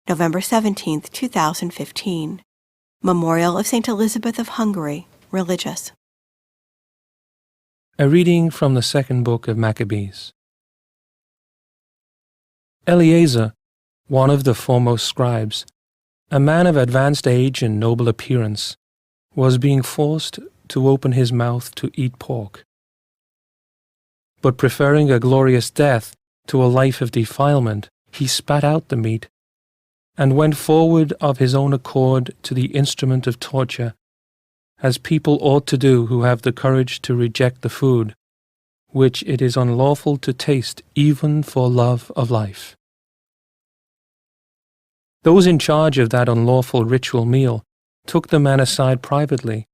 November 17, 2015. Memorial of St. Elizabeth of Hungary, religious. A reading from the second book of Maccabees. Eleazar, one of the foremost scribes, a man of advanced age and noble appearance, was being forced to open his mouth to eat pork. But preferring a glorious death to a life of defilement, he spat out the meat, and went forward of his own accord to the instrument of torture, as people ought to do who have the courage to reject the food, which it is unlawful to taste even for love of life. Those in charge of that unlawful ritual meal took the man aside privately,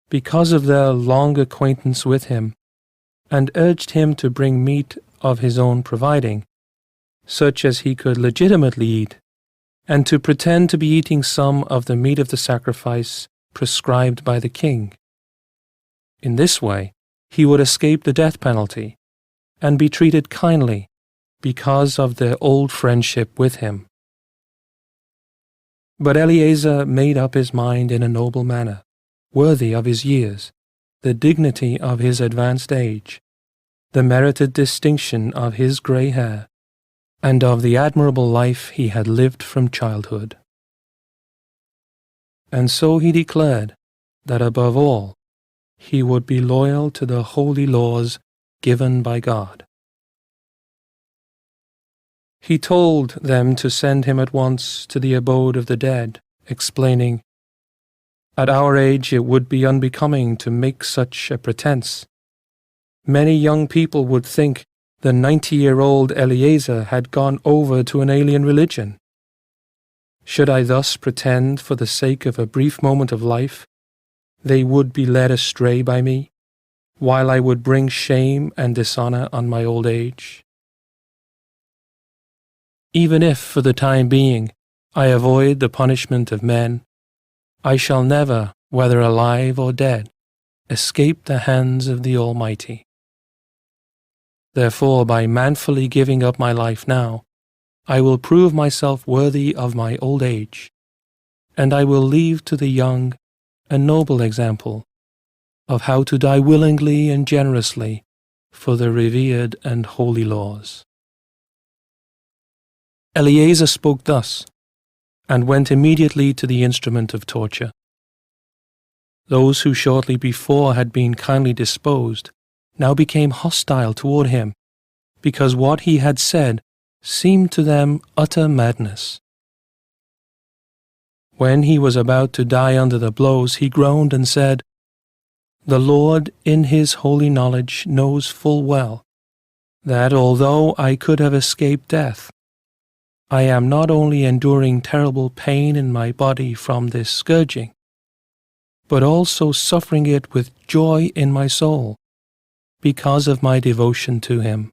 because of their long acquaintance with him, and urged him to bring meat of his own providing, such as he could legitimately eat, and to pretend to be eating some of the meat of the sacrifice prescribed by the king. In this way, he would escape the death penalty, and be treated kindly because of their old friendship with him. But Eleazar made up his mind in a noble manner, worthy of his years, the dignity of his advanced age, the merited distinction of his grey hair, and of the admirable life he had lived from childhood. And so he declared that above all he would be loyal to the holy laws given by God. He told them to send him at once to the abode of the dead, explaining, "At our age it would be unbecoming to make such a pretense. Many young people would think the 90-year-old Eleazar had gone over to an alien religion. Should I thus pretend for the sake of a brief moment of life, they would be led astray by me, while I would bring shame and dishonor on my old age. Even if, for the time being, I avoid the punishment of men, I shall never, whether alive or dead, escape the hands of the Almighty. Therefore, by manfully giving up my life now, I will prove myself worthy of my old age, and I will leave to the young a noble example of how to die willingly and generously for the revered and holy laws." Eleazar spoke thus, and went immediately to the instrument of torture. Those who shortly before had been kindly disposed now became hostile toward him, because what he had said seemed to them utter madness. When he was about to die under the blows, he groaned and said, "The Lord in his holy knowledge knows full well that although I could have escaped death, I am not only enduring terrible pain in my body from this scourging, but also suffering it with joy in my soul, because of my devotion to him."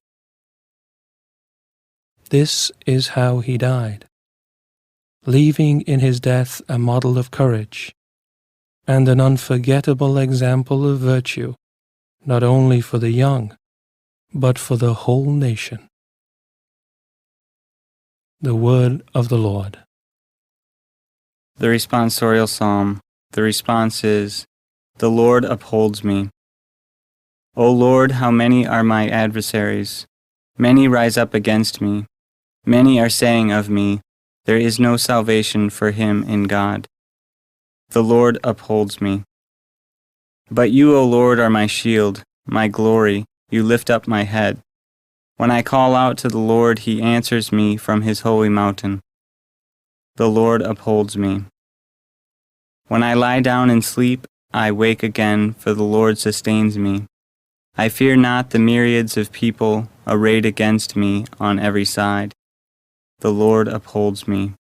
This is how he died, leaving in his death a model of courage and an unforgettable example of virtue, not only for the young, but for the whole nation. The word of the Lord. The responsorial psalm. The response is, "The Lord upholds me." O Lord, how many are my adversaries? Many rise up against me. Many are saying of me, "There is no salvation for him in God." The Lord upholds me. But you, O Lord, are my shield, my glory. You lift up my head. When I call out to the Lord, he answers me from his holy mountain. The Lord upholds me. When I lie down and sleep, I wake again, for the Lord sustains me. I fear not the myriads of people arrayed against me on every side. The Lord upholds me.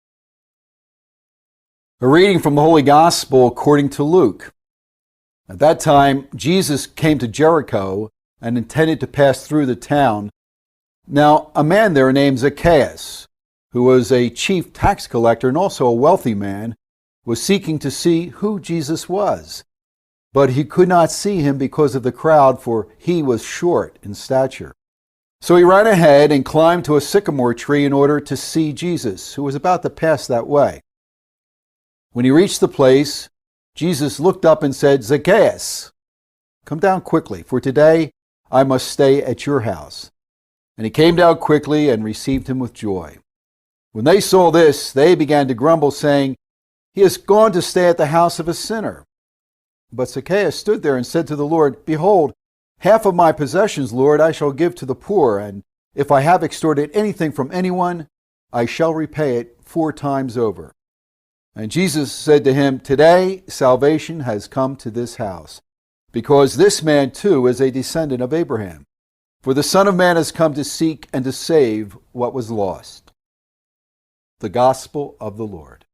A reading from the Holy Gospel according to Luke. At that time, Jesus came to Jericho and intended to pass through the town. Now, a man there named Zacchaeus, who was a chief tax collector and also a wealthy man, was seeking to see who Jesus was. But he could not see him because of the crowd, for he was short in stature. So he ran ahead and climbed to a sycamore tree in order to see Jesus, who was about to pass that way. When he reached the place, Jesus looked up and said, "Zacchaeus, come down quickly, for today I must stay at your house." And he came down quickly and received him with joy. When they saw this, they began to grumble, saying, "He has gone to stay at the house of a sinner." But Zacchaeus stood there and said to the Lord, "Behold, half of my possessions, Lord, I shall give to the poor, and if I have extorted anything from anyone, I shall repay it 4 times over." And Jesus said to him, "Today salvation has come to this house, because this man too is a descendant of Abraham. For the Son of Man has come to seek and to save what was lost." The Gospel of the Lord.